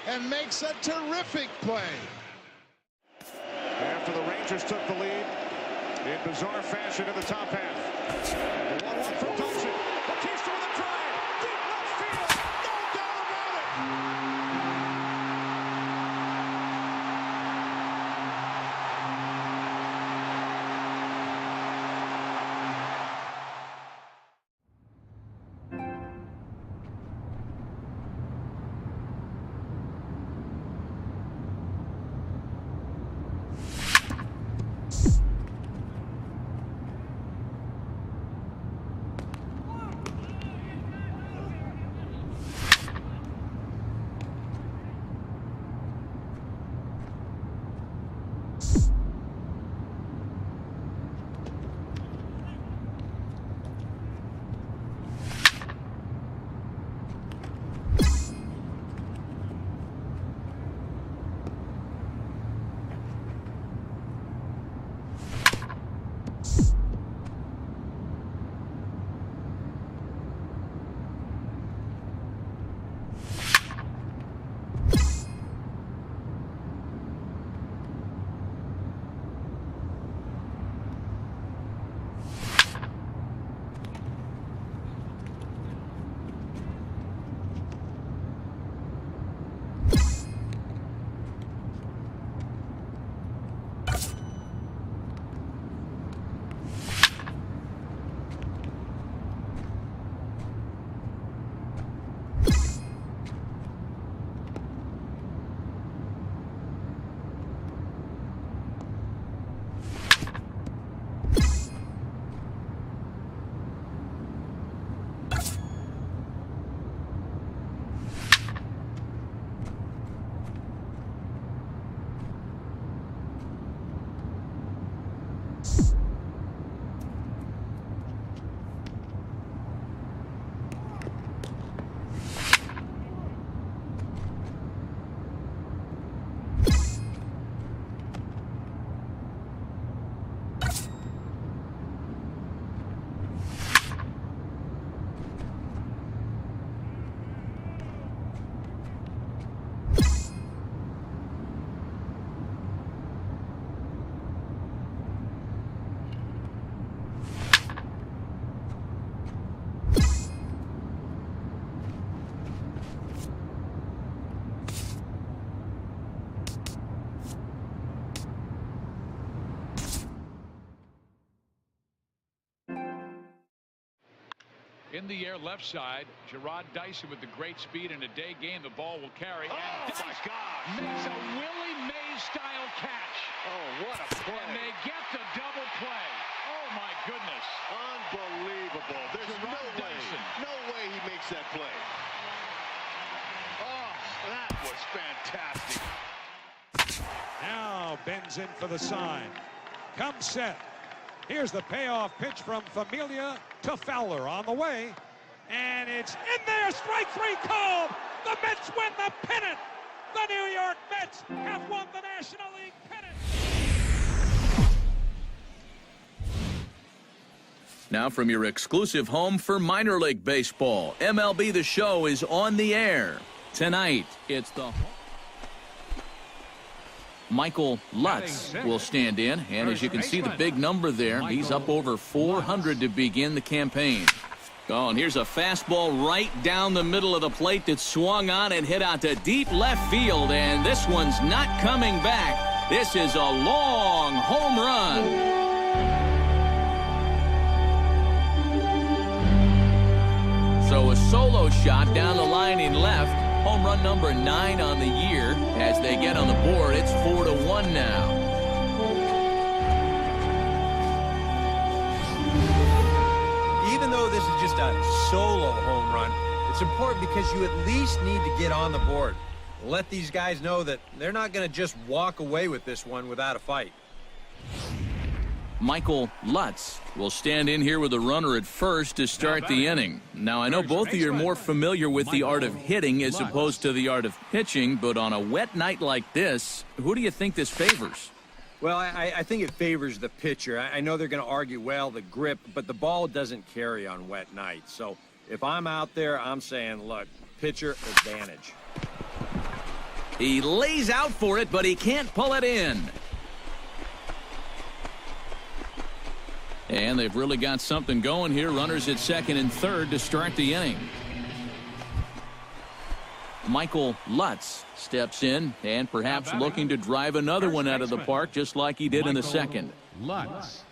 and makes a terrific play. After the Rangers took the lead in bizarre fashion in the top half. The 1-1 from Dawson. Batista with a drive. Deep left field. No doubt about it. In the air left side, Gerard Dyson with the great speed in a day game. The ball will carry. Oh, and my gosh. makes a Willie Mays-style catch. Oh, what a play. And they get the double play. Oh, my goodness. Unbelievable. There's no way he makes that play. Oh, that was fantastic. Now bends in for the sign. Comes set. Here's the payoff pitch from Familia to Fowler on the way. And it's in there. Strike three called. The Mets win the pennant. The New York Mets have won the National League pennant. Now from your exclusive home for minor league baseball, MLB The Show is on the air. Tonight, it's the Michael Lutz will stand in, and as you can see the big number there, he's up over 400 to begin the campaign. Oh, and here's a fastball right down the middle of the plate that swung on and hit out to deep left field, and this one's not coming back. This is a long home run. So a solo shot down the line in left. Home run number 9 on the year. As they get on the board, it's 4-1 now. Even though this is just a solo home run, it's important because you at least need to get on the board. Let these guys know that they're not going to just walk away with this one without a fight. Michael Lutz will stand in here with a runner at first to start the inning. Now, I know both of you are more familiar with the art of hitting as opposed to the art of pitching, but on a wet night like this, who do you think this favors? Well, I think it favors the pitcher. I know they're going to argue, well, the grip, but the ball doesn't carry on wet nights. So if I'm out there, I'm saying, look, pitcher advantage. He lays out for it, but he can't pull it in. And they've really got something going here. Runners at second and third to start the inning. Michael Lutz steps in and perhaps looking to drive another one out of the park just like he did in the second. Lutz.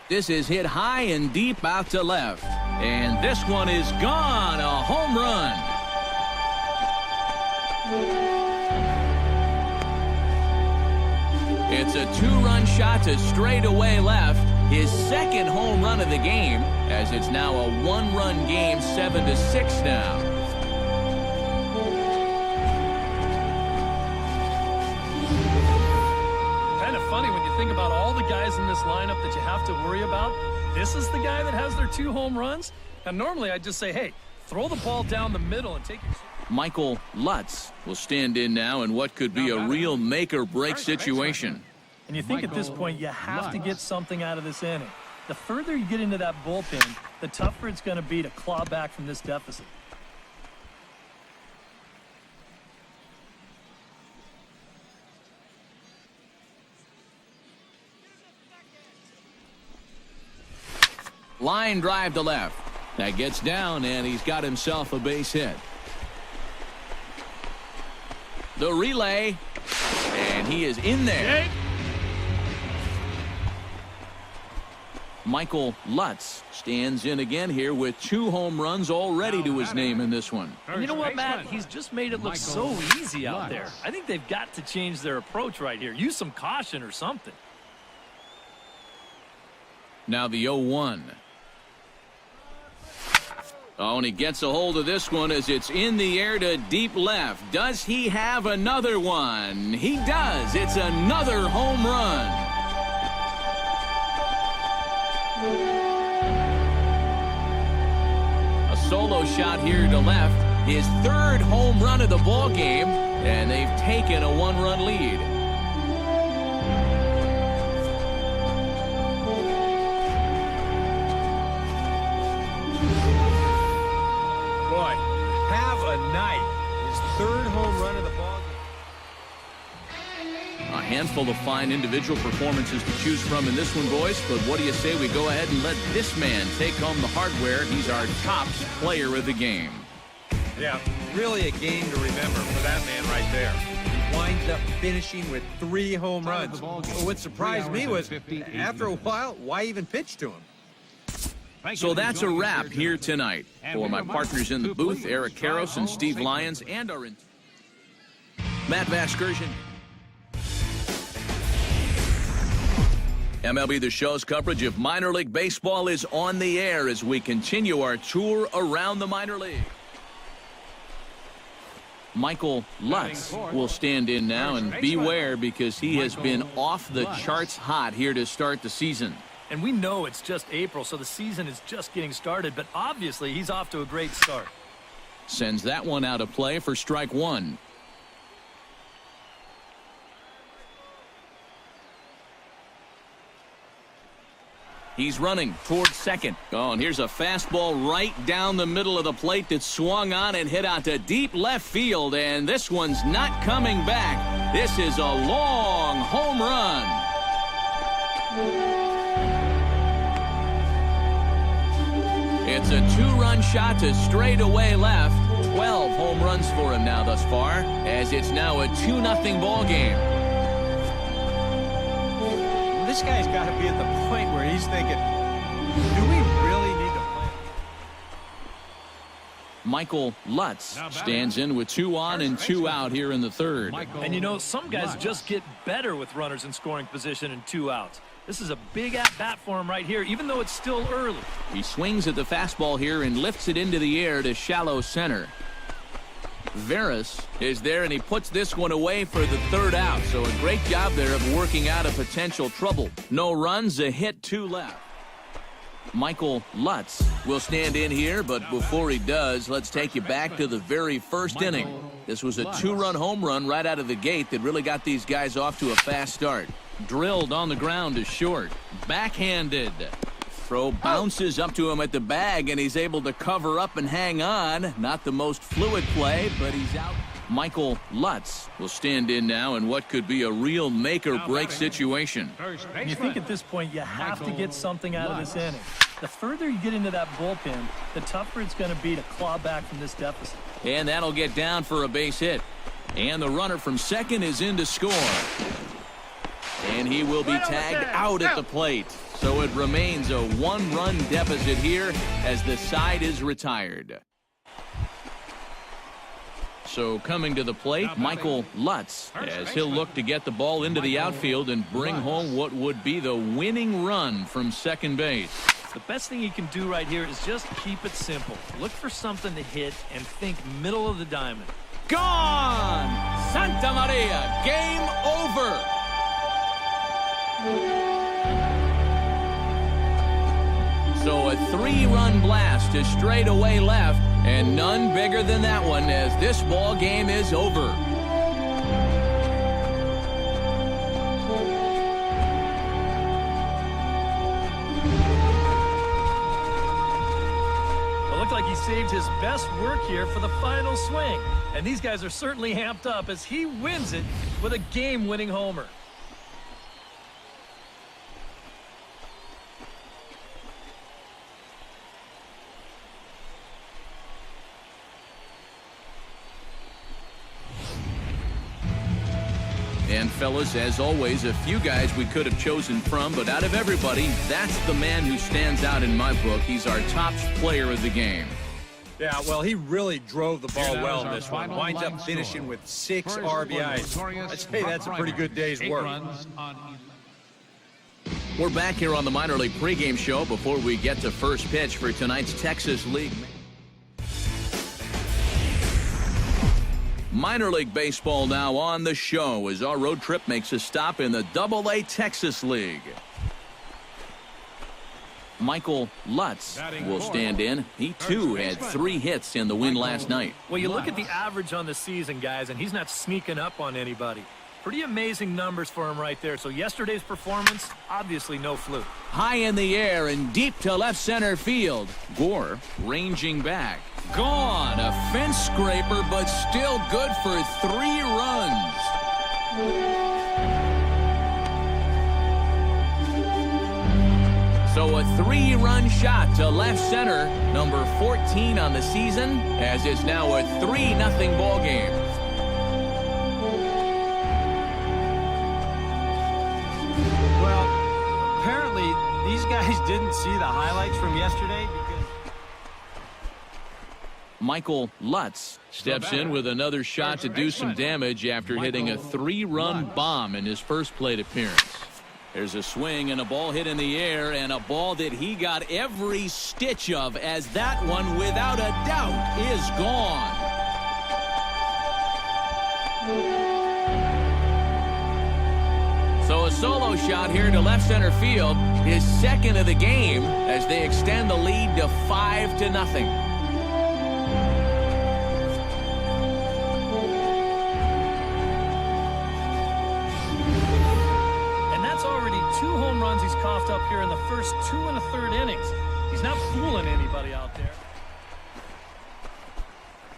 This is hit high and deep out to left. And this one is gone. A home run. It's a two-run shot to straightaway left. His second home run of the game, as it's now a one-run game, 7-6 now. Kind of funny when you think about all the guys in this lineup that you have to worry about. This is the guy that has their 2 home runs. And normally I'd just say, hey, throw the ball down the middle and take your... Michael Lutz will stand in now in what could be a real make-or-break situation. And you think at this point you have to get something out of this inning. The further you get into that bullpen, the tougher it's going to be to claw back from this deficit. Line drive to left. That gets down, and he's got himself a base hit. The relay, and he is in there. Michael Lutz stands in again here with 2 home runs already to his name in this one. And you know what, Matt? He's just made it look so easy out there. I think they've got to change their approach right here. Use some caution or something. Now the 0-1. Oh, and he gets a hold of this one as it's in the air to deep left. Does he have another one? He does. It's another home run. A solo shot here to left. His 3rd home run of the ball game, and they've taken a 1-run lead. Boy, have a night. His 3rd home run of the ball game. A handful of fine individual performances to choose from in this one, boys. But what do you say we go ahead and let this man take home the hardware? He's our top player of the game. Yeah, really a game to remember for that man right there. He winds up finishing with 3 home runs. What surprised me was, after a while, why even pitch to him? So that's a wrap here tonight. For my partners in the booth, Eric Karros and Steve Lyons, and our Matt Vasgersian. MLB The Show's coverage of minor league baseball is on the air as we continue our tour around the minor league. Michael Lutz will stand in now, and beware because he has been off the charts hot here to start the season. And we know it's just April, so the season is just getting started, but obviously he's off to a great start. Sends that one out of play for strike 1. He's running towards second. Oh, and here's a fastball right down the middle of the plate that swung on and hit out to deep left field, and this one's not coming back. This is a long home run. It's a 2-run shot to straightaway left. 12 home runs for him now thus far, as it's now a 2-0 ball game. This guy's got to be at the point where he's thinking, do we really need to play? Michael Lutz stands in with 2 on and 2 out here in the 3rd. And you know, some guys just get better with runners in scoring position and 2 outs. This is a big at-bat for him right here, even though it's still early. He swings at the fastball here and lifts it into the air to shallow center. Veras is there, and he puts this one away for the 3rd out. So a great job there of working out a potential trouble. No runs, a hit, 2 left. Michael Lutz will stand in here, but before he does, let's take you back to the very first inning. This was a 2-run home run right out of the gate that really got these guys off to a fast start. Drilled on the ground to short. Backhanded. Throw bounces up to him at the bag, and he's able to cover up and hang on. Not the most fluid play, but he's out. Michael Lutz will stand in now in what could be a real make-or-break situation. You think at this point you have to get something out of this inning. The further you get into that bullpen, the tougher it's going to be to claw back from this deficit. And that'll get down for a base hit. And the runner from second is in to score. And he will be tagged out at the plate. So it remains a one-run deficit here as the side is retired. So coming to the plate, Michael Lutz, as he'll look to get the ball into the outfield and bring home what would be the winning run from second base. The best thing you can do right here is just keep it simple. Look for something to hit and think middle of the diamond. Gone! Santa Maria, game over! So a three-run blast to straightaway left, and none bigger than that one as this ball game is over. It looked like he saved his best work here for the final swing, and these guys are certainly amped up as he wins it with a game-winning homer. And fellas, as always, a few guys we could have chosen from, but out of everybody, that's the man who stands out in my book. He's our top player of the game. Yeah, well, he really drove the ball well in this one. Winds up finishing with 6 RBIs. I'd say that's a pretty good day's work. We're back here on the minor league pregame show before we get to first pitch for tonight's Texas League. Minor League Baseball now on the show as our road trip makes a stop in the AA Texas League. Michael Lutz will stand in. He, too, had 3 hits in the win last night. Well, you look at the average on the season, guys, and he's not sneaking up on anybody. Pretty amazing numbers for him right there. So yesterday's performance, obviously no fluke. High in the air and deep to left center field. Gore ranging back. Gone. A fence scraper, but still good for 3 runs. So a 3-run shot to left center, number 14 on the season, as it's now a 3-0 ball game. Well, apparently these guys didn't see the highlights from yesterday because Michael Lutz steps in with another shot to do some damage after hitting a 3-run bomb in his first plate appearance. There's a swing and a ball hit in the air, and a ball that he got every stitch of, as that one, without a doubt, is gone. So a solo shot here to left center field, his second of the game, as they extend the lead to 5-0. He's coughed up here in the first 2 1/3 innings. He's not fooling anybody out there.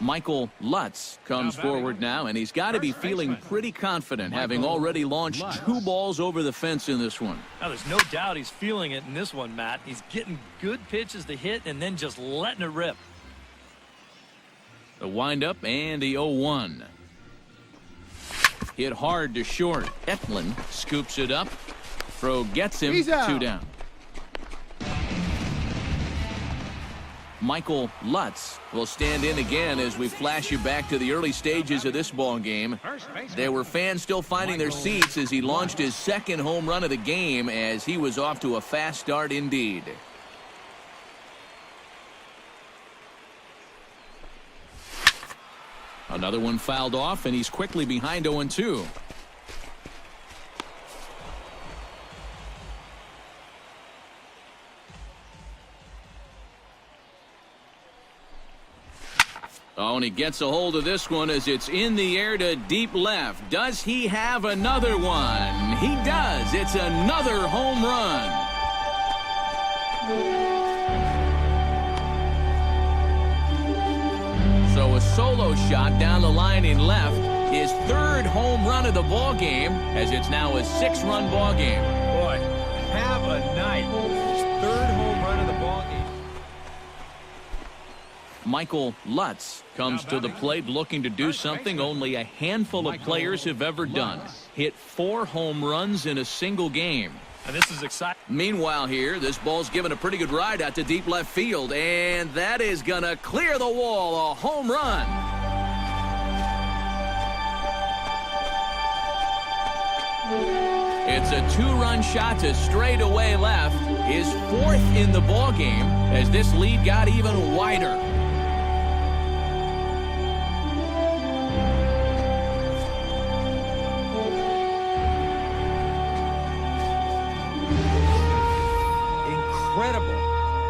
Michael Lutz comes forward now, and he's got to be feeling pretty confident, having already launched 2 balls over the fence in this one. Now, there's no doubt he's feeling it in this one, Matt. He's getting good pitches to hit and then just letting it rip. The windup and the 0-1. Hit hard to short. Eklund scoops it up. Throw gets him. 2 down. Michael Lutz will stand in again as we flash you back to the early stages of this ball game. There were fans still finding their seats as he launched his second home run of the game, as he was off to a fast start indeed. Another one fouled off, and he's quickly behind 0-2. Oh, and he gets a hold of this one as it's in the air to deep left. Does he have another one? He does. It's another home run. solo shot down the line in left. His third home run of the ball game, as it's now a 6-run ball game. Boy, have a night. His third home run of the ball game. Michael Lutz comes to the plate looking to do something only a handful of players have ever done. Hit 4 home runs in a single game. And this is exciting. Meanwhile here, this ball's given a pretty good ride out to deep left field, and that is going to clear the wall. A home run. It's a 2-run shot to straightaway left, his 4th in the ball game, as this lead got even wider. Incredible.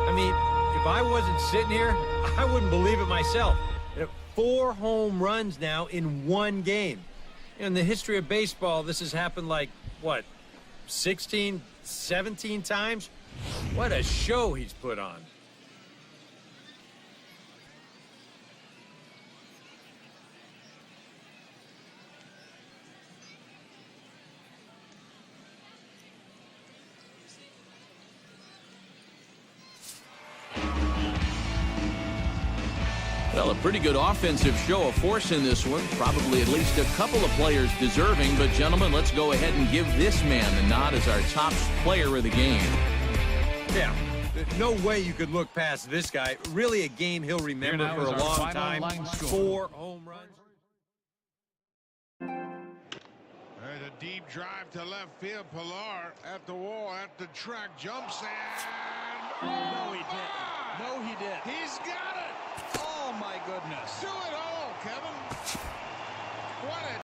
I mean, if I wasn't sitting here, I wouldn't believe it myself. 4 home runs now in 1 game. In the history of baseball, this has happened like, what, 16, 17 times? What a show he's put on. Well, a pretty good offensive show of force in this one. Probably at least a couple of players deserving. But, gentlemen, let's go ahead and give this man the nod as our top player of the game. Yeah, no way you could look past this guy. Really a game he'll remember for a long time. 4 home runs. There's a deep drive to left field. Pilar at the wall, at the track, jumps and... No, he didn't. No, he didn't. He's got it! Oh, my goodness. Do it,